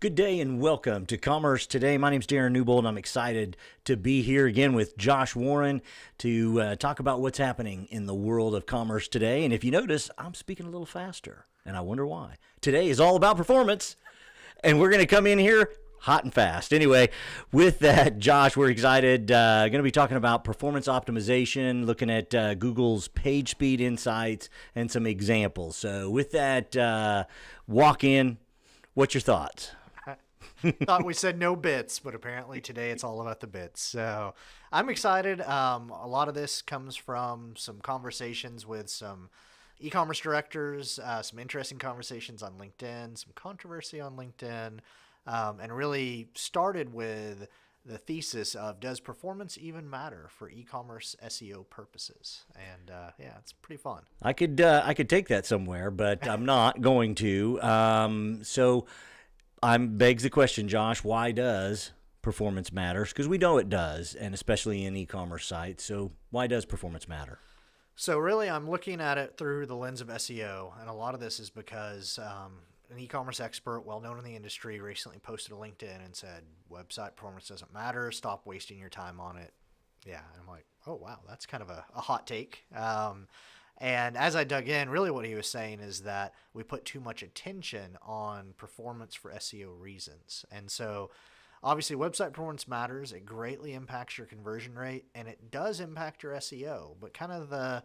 Good day and welcome to Commerce Today. My name's Darren Newbold, and I'm excited to be here again with Josh Warren to talk about what's happening in the world of commerce today. And if you notice, I'm speaking a little faster, and I wonder why. Today is all about performance, and we're going to come in here hot and fast. Anyway, with that, Josh, we're excited. Going to be talking about performance optimization, looking at Google's PageSpeed insights, and some examples. So with that walk in, what's your thoughts? Thought we said no bits, but apparently today it's all about the bits. So I'm excited. A lot of this comes from some conversations with some e-commerce directors, some interesting conversations on LinkedIn, some controversy on LinkedIn, and really started with the thesis of, does performance even matter for e-commerce SEO purposes? And yeah, it's pretty fun. I could take that somewhere, but I'm not going to. So begs the question, Josh, why does performance matter? Because we know it does, and especially in e-commerce sites. So why does performance matter? So really, I'm looking at it through the lens of SEO, and a lot of this is because an e-commerce expert, well known in the industry, recently posted a LinkedIn and said, website performance doesn't matter, stop wasting your time on it. Yeah, and I'm like, oh wow, that's kind of a hot take. And as I dug in, really what he was saying is that we put too much attention on performance for SEO reasons. And so obviously website performance matters. It greatly impacts your conversion rate, and it does impact your SEO. But kind of the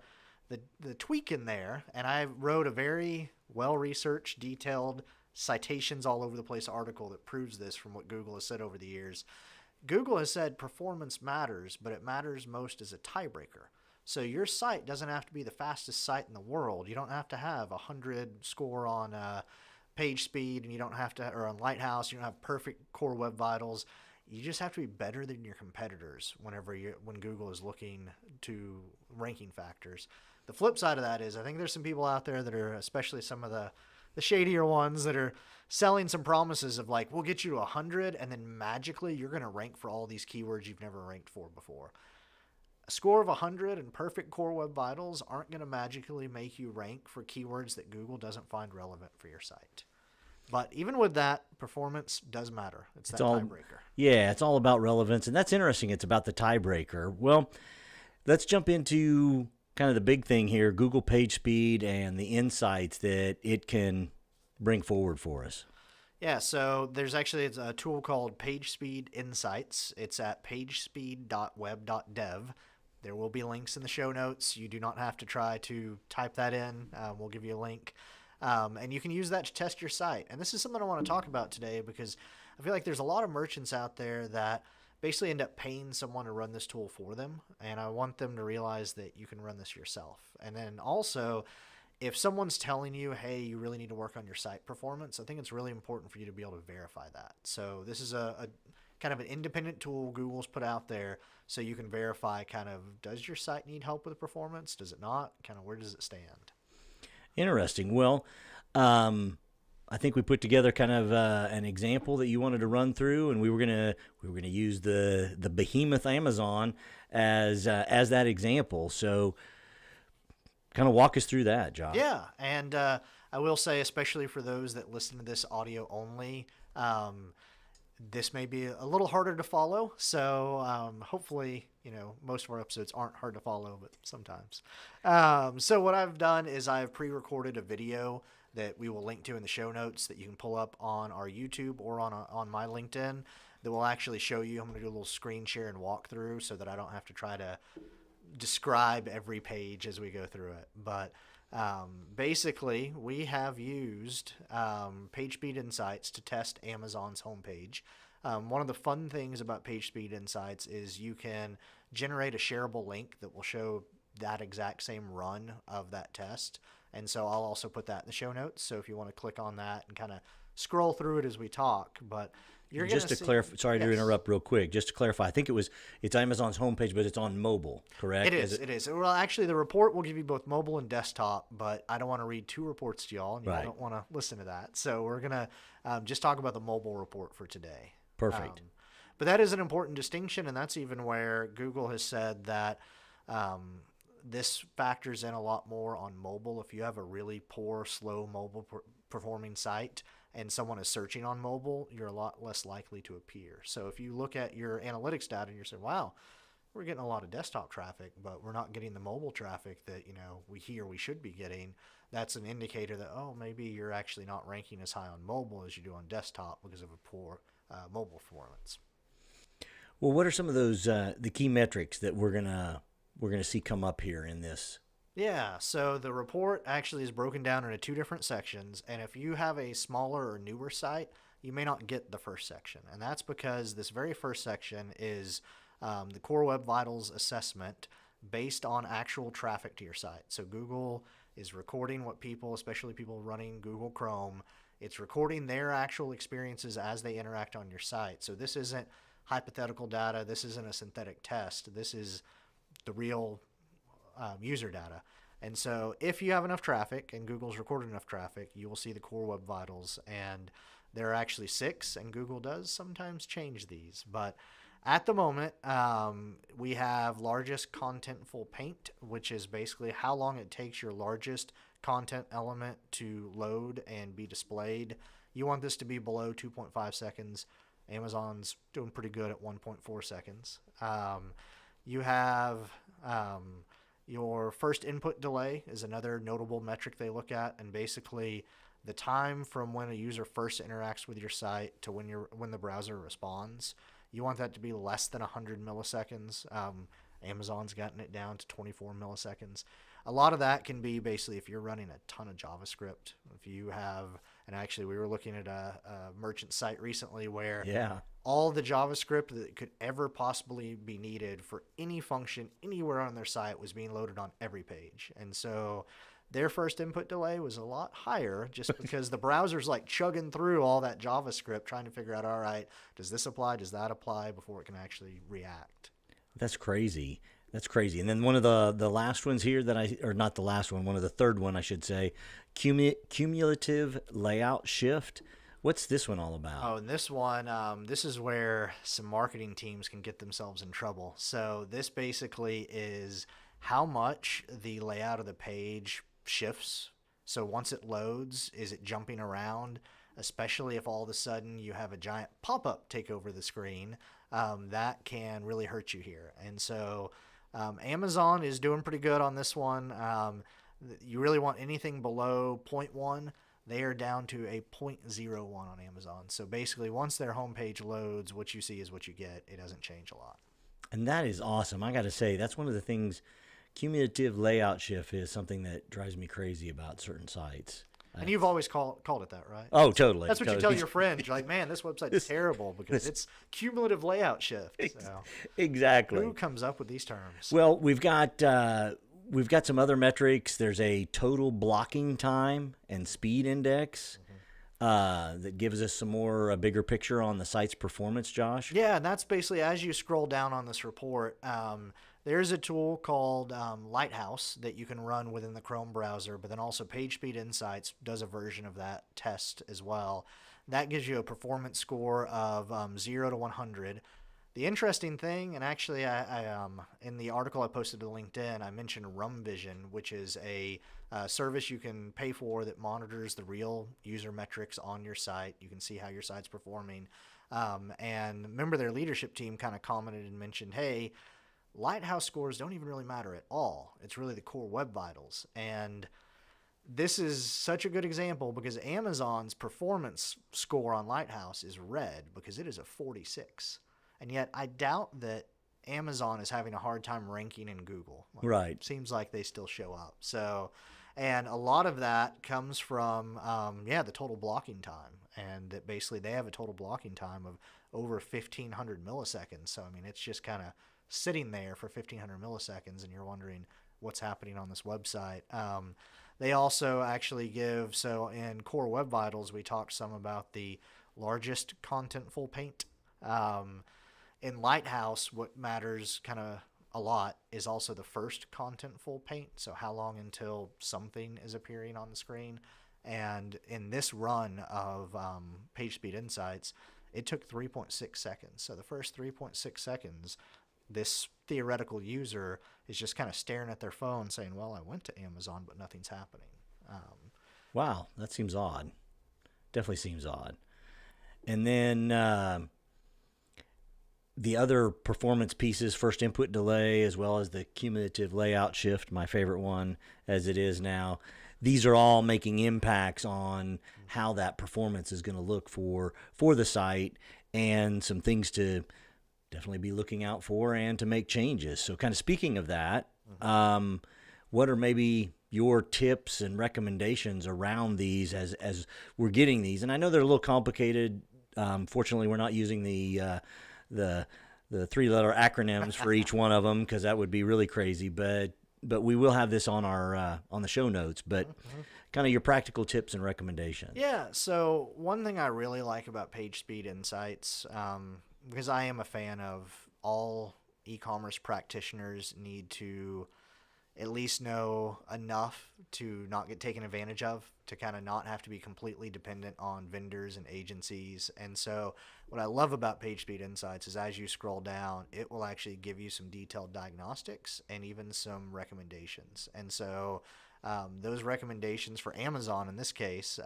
tweak in there, and I wrote a very well-researched, detailed, citations all over the place article that proves this from what Google has said over the years. Google has said performance matters, but it matters most as a tiebreaker. So your site doesn't have to be the fastest site in the world. You don't have to have a 100 score on PageSpeed, and you don't have to, or on Lighthouse. You don't have perfect core web vitals. You just have to be better than your competitors when Google is looking to ranking factors. The flip side of that is, I think there's some people out there that are, especially some of the shadier ones, that are selling some promises of like, we'll get you to 100, and then magically you're going to rank for all these keywords you've never ranked for before. A score of 100 and perfect core web vitals aren't going to magically make you rank for keywords that Google doesn't find relevant for your site. But even with that, performance does matter. It's that tiebreaker. Yeah, it's all about relevance, and that's interesting. It's about the tiebreaker. Well, let's jump into kind of the big thing here, Google PageSpeed and the insights that it can bring forward for us. Yeah, so there's actually a tool called PageSpeed Insights. It's at pagespeed.web.dev. There will be links in the show notes. You do not have to try to type that in. We'll give you a link. And you can use that to test your site. And this is something I want to talk about today because I feel like there's a lot of merchants out there that basically end up paying someone to run this tool for them. And I want them to realize that you can run this yourself. And then also, if someone's telling you, hey, you really need to work on your site performance, I think it's really important for you to be able to verify that. So this is a kind of an independent tool Google's put out there so you can verify kind of, does your site need help with performance? Does it not? Kind of, where does it stand? Interesting. Well, I think we put together kind of an example that you wanted to run through, and we were gonna use the behemoth Amazon as that example. So kind of walk us through that, Josh. Yeah, and I will say, especially for those that listen to this audio only, this may be a little harder to follow. So hopefully, most of our episodes aren't hard to follow, but sometimes. So what I've done is I've pre-recorded a video that we will link to in the show notes that you can pull up on our YouTube or on my LinkedIn that will actually show you. I'm going to do a little screen share and walk through so that I don't have to try to describe every page as we go through it. But basically, we have used PageSpeed Insights to test Amazon's homepage. One of the fun things about PageSpeed Insights is you can generate a shareable link that will show that exact same run of that test. And so I'll also put that in the show notes. So if you want to click on that and kind of scroll through it as we talk, but you're just to clarify, sorry to interrupt real quick, just to clarify, I think it's Amazon's homepage, but it's on mobile, correct? It is. Well, actually, the report will give you both mobile and desktop, but I don't want to read two reports to y'all, and y'all don't want to listen to that. So we're going to just talk about the mobile report for today. Perfect. But that is an important distinction, and that's even where Google has said that this factors in a lot more on mobile. If you have a really poor, slow mobile performing site, and someone is searching on mobile, you're a lot less likely to appear. So if you look at your analytics data and you're saying, wow, we're getting a lot of desktop traffic, but we're not getting the mobile traffic that, we should be getting, that's an indicator that, oh, maybe you're actually not ranking as high on mobile as you do on desktop because of a poor mobile performance. Well, what are some of those the key metrics that we're gonna see come up here in this? Yeah, so the report actually is broken down into two different sections, and if you have a smaller or newer site, you may not get the first section, and that's because this very first section is the Core Web Vitals assessment based on actual traffic to your site. So Google is recording what people, especially people running Google Chrome, it's recording their actual experiences as they interact on your site. So this isn't hypothetical data, this isn't a synthetic test, this is the real user data. And so if you have enough traffic and Google's recorded enough traffic, you will see the Core Web Vitals, and there are actually 6, and Google does sometimes change these. But at the moment, we have largest contentful paint, which is basically how long it takes your largest content element to load and be displayed. You want this to be below 2.5 seconds. Amazon's doing pretty good at 1.4 seconds. You have your first input delay is another notable metric they look at, and basically the time from when a user first interacts with your site to when the browser responds. You want that to be less than 100 milliseconds. Amazon's gotten it down to 24 milliseconds. A lot of that can be basically if you're running a ton of JavaScript. If you have, and actually we were looking at a merchant site recently where all the JavaScript that could ever possibly be needed for any function anywhere on their site was being loaded on every page. And so their first input delay was a lot higher just because the browser's like chugging through all that JavaScript trying to figure out, all right, does this apply, does that apply, before it can actually react. That's crazy. That's crazy. And then one of the last ones here not the last one, one of the third one, I should say, cumulative layout shift. What's this one all about? Oh, and this one, this is where some marketing teams can get themselves in trouble. So this basically is how much the layout of the page shifts. So once it loads, is it jumping around? Especially if all of a sudden you have a giant pop-up take over the screen, that can really hurt you here. And so Amazon is doing pretty good on this one. You really want anything below 0.1. They are down to a 0.01 on Amazon. So basically, once their homepage loads, what you see is what you get. It doesn't change a lot. And that is awesome. I got to say, that's one of the things, cumulative layout shift is something that drives me crazy about certain sites. And you've always called it that, right? Oh, totally. That's what you tell your friends. You're like, man, this website's terrible because it's cumulative layout shift. So exactly. Who comes up with these terms? Well, we've got some other metrics. There's a total blocking time and speed index that gives us a bigger picture on the site's performance, Josh. Yeah, and that's basically as you scroll down on this report, there's a tool called Lighthouse that you can run within the Chrome browser, but then also PageSpeed Insights does a version of that test as well. That gives you a performance score of 0 to 100. The interesting thing, and actually I in the article I posted to LinkedIn, I mentioned RumVision, which is a service you can pay for that monitors the real user metrics on your site. You can see how your site's performing. And remember, their leadership team kind of commented and mentioned, hey, Lighthouse scores don't even really matter at all. It's really the Core Web Vitals. And this is such a good example because Amazon's performance score on Lighthouse is red because it is a 46. And yet I doubt that Amazon is having a hard time ranking in Google. Right. It seems like they still show up. So, and a lot of that comes from, the total blocking time. And that basically they have a total blocking time of over 1,500 milliseconds. So, I mean, it's just kind of sitting there for 1,500 milliseconds and you're wondering what's happening on this website. They also actually give, so in Core Web Vitals, we talked some about the largest contentful paint. In Lighthouse, what matters kind of a lot is also the first contentful paint. So how long until something is appearing on the screen. And in this run of PageSpeed Insights, it took 3.6 seconds. So the first 3.6 seconds, this theoretical user is just kind of staring at their phone saying, well, I went to Amazon, but nothing's happening. Wow, that seems odd. Definitely seems odd. And then the other performance pieces, first input delay, as well as the cumulative layout shift, my favorite one as it is now. These are all making impacts on how that performance is going to look for the site, and some things to definitely be looking out for and to make changes. So kind of speaking of that, what are maybe your tips and recommendations around these as we're getting these? And I know they're a little complicated. Fortunately, we're not using the 3-letter acronyms for each one of them, because that would be really crazy. But we will have this on our on the show notes. But kind of your practical tips and recommendations. Yeah. So one thing I really like about PageSpeed Insights, because I am a fan of all e-commerce practitioners need to at least know enough to not get taken advantage of, to kind of not have to be completely dependent on vendors and agencies. And so what I love about PageSpeed Insights is as you scroll down, it will actually give you some detailed diagnostics and even some recommendations. And so those recommendations for Amazon in this case,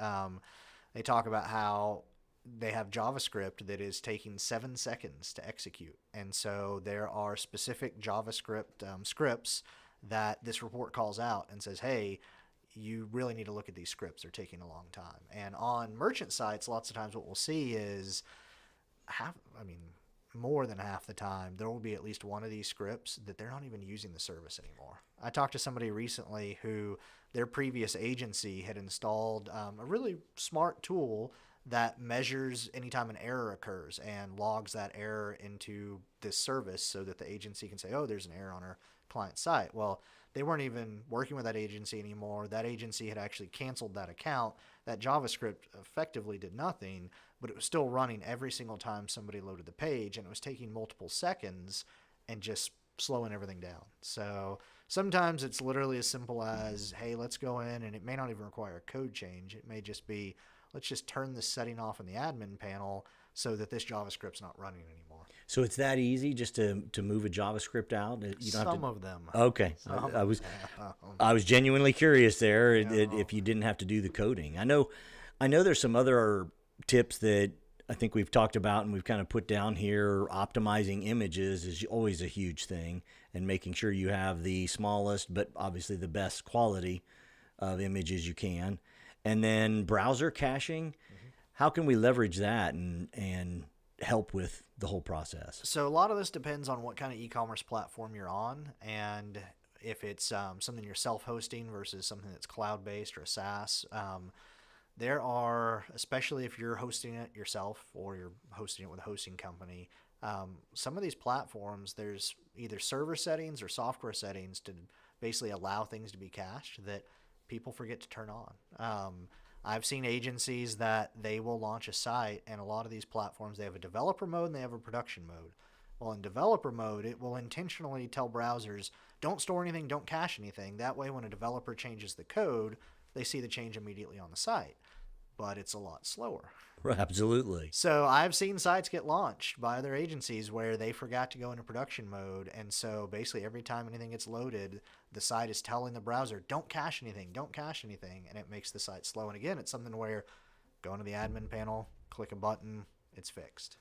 they talk about how they have JavaScript that is taking 7 seconds to execute. And so there are specific JavaScript scripts that this report calls out and says, hey, you really need to look at these scripts. They're taking a long time. And on merchant sites, lots of times what we'll see is more than half the time, there will be at least one of these scripts that they're not even using the service anymore. I talked to somebody recently who their previous agency had installed a really smart tool that measures anytime an error occurs and logs that error into this service so that the agency can say, oh, there's an error on our client site. Well, they weren't even working with that agency anymore. That agency had actually canceled that account. That JavaScript effectively did nothing, but it was still running every single time somebody loaded the page, and it was taking multiple seconds and just slowing everything down. So sometimes it's literally as simple as, hey, let's go in, and it may not even require a code change. It may just be, let's just turn this setting off in the admin panel so that this JavaScript's not running anymore. So it's that easy just to move a JavaScript out? You don't Some of them. Okay. I was genuinely curious there if you didn't have to do the coding. I know there's some other tips that I think we've talked about and we've kind of put down here. Optimizing images is always a huge thing, and making sure you have the smallest but obviously the best quality of images you can. And then browser caching. How can we leverage that and help with the whole process? So a lot of this depends on what kind of e-commerce platform you're on, and if it's something you're self-hosting versus something that's cloud-based or a SaaS. There are, especially if you're hosting it yourself or you're hosting it with a hosting company, some of these platforms, there's either server settings or software settings to basically allow things to be cached that people forget to turn on. I've seen agencies that they will launch a site, and a lot of these platforms, they have a developer mode and they have a production mode. Well, in developer mode, it will intentionally tell browsers, don't store anything, don't cache anything. That way, when a developer changes the code, they see the change immediately on the site. But it's a lot slower. Right, absolutely. So I've seen sites get launched by other agencies where they forgot to go into production mode. And so basically every time anything gets loaded, the site is telling the browser, don't cache anything, don't cache anything. And it makes the site slow. And again, it's something where go into the admin panel, click a button, it's fixed.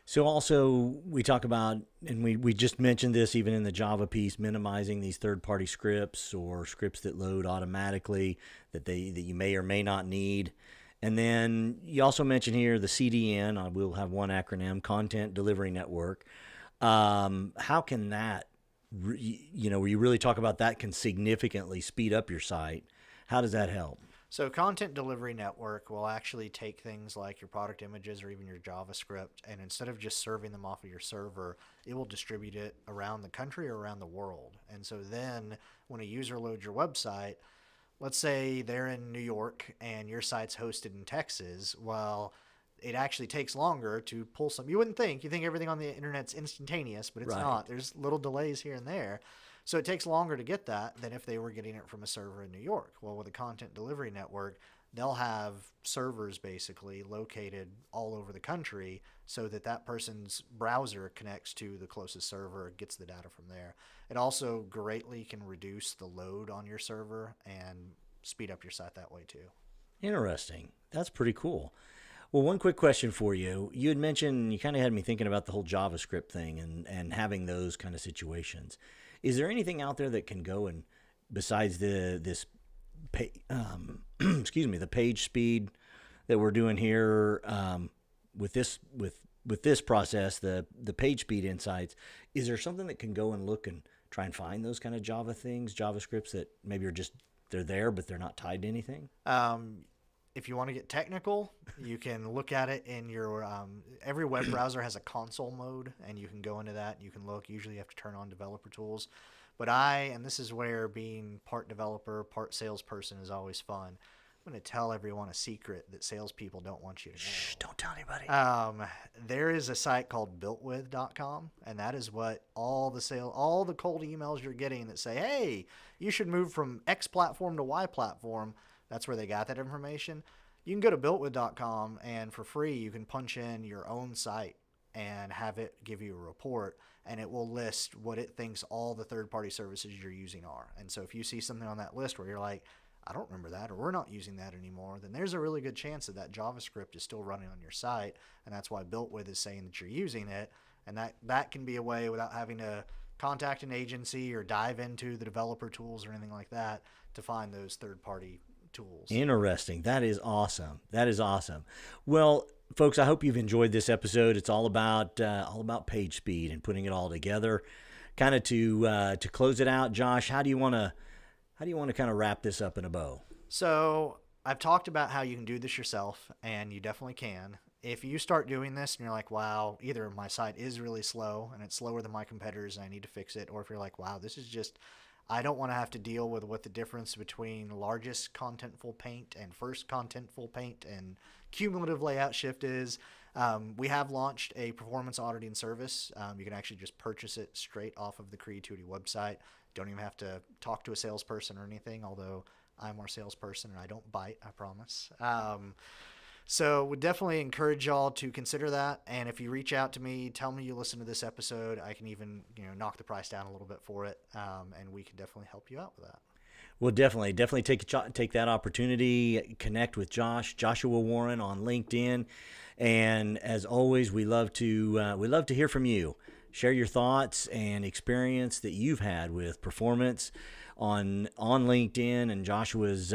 So also we talk about, and we just mentioned this even in the Java piece, minimizing these third-party scripts or scripts that load automatically that you may or may not need. And then you also mentioned here the CDN. I will have one acronym: Content Delivery Network. How can that, where you really talk about that, can significantly speed up your site? How does that help? So Content Delivery Network will actually take things like your product images or even your JavaScript, and instead of just serving them off of your server, it will distribute it around the country or around the world. And so then when a user loads your website, let's say they're in New York and your site's hosted in Texas, well, it actually takes longer to pull some. You wouldn't think. You think everything on the internet's instantaneous, but it's Right. not. There's little delays here and there. So it takes longer to get that than if they were getting it from a server in New York. Well, with a content delivery network, they'll have servers basically located all over the country so that that person's browser connects to the closest server, gets the data from there. It also greatly can reduce the load on your server and speed up your site that way too. Interesting. That's pretty cool. Well, one quick question for you. You had mentioned, you kind of had me thinking about the whole JavaScript thing and having those kind of situations. Is there anything out there that can go and besides excuse me, the page speed that we're doing here with this process, the page speed insights, is there something that can go and look and try and find those kind of Java things, JavaScripts that maybe are just, they're there, but they're not tied to anything? If you want to get technical, you can look at it in your, every web browser has a console mode, and you can go into that. You can look. Usually you have to turn on developer tools. But and this is where being part developer, part salesperson is always fun. I'm going to tell everyone a secret that salespeople don't want you to know. Shh, don't tell anybody. There is a site called builtwith.com, and that is what all the cold emails you're getting that say, hey, you should move from X platform to Y platform. That's where they got that information. You can go to builtwith.com, and for free, you can punch in your own site and have it give you a report, and it will list what it thinks all the third-party services you're using are. And so if you see something on that list where you're like, I don't remember that, or we're not using that anymore, then there's a really good chance that JavaScript is still running on your site, and that's why BuiltWith is saying that you're using it, and that can be a way without having to contact an agency or dive into the developer tools or anything like that to find those third-party tools. Interesting. That is awesome. That is awesome. Well, folks, I hope you've enjoyed this episode. It's all about page speed and putting it all together. Kind of to close it out, Josh, how do you want to kind of wrap this up in a bow? So I've talked about how you can do this yourself, and you definitely can. If you start doing this and you're like, wow, either my site is really slow and it's slower than my competitors and I need to fix it, or if you're like, wow, this is just, I don't want to have to deal with what the difference between largest contentful paint and first contentful paint and cumulative layout shift is. We have launched a performance auditing service. You can actually just purchase it straight off of the Creativity website. Don't even have to talk to a salesperson or anything, although I'm our salesperson and I don't bite, I promise. So would definitely encourage y'all to consider that. And if you reach out to me, tell me you listen to this episode, I can even knock the price down a little bit for it, and we can definitely help you out with that. Well, definitely take that opportunity. Connect with Joshua Warren on LinkedIn, and as always, we love to hear from you. Share your thoughts and experience that you've had with performance on LinkedIn and Joshua's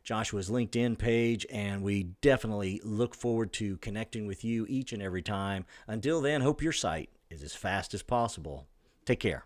LinkedIn page, and we definitely look forward to connecting with you each and every time. Until then, hope your site is as fast as possible. Take care.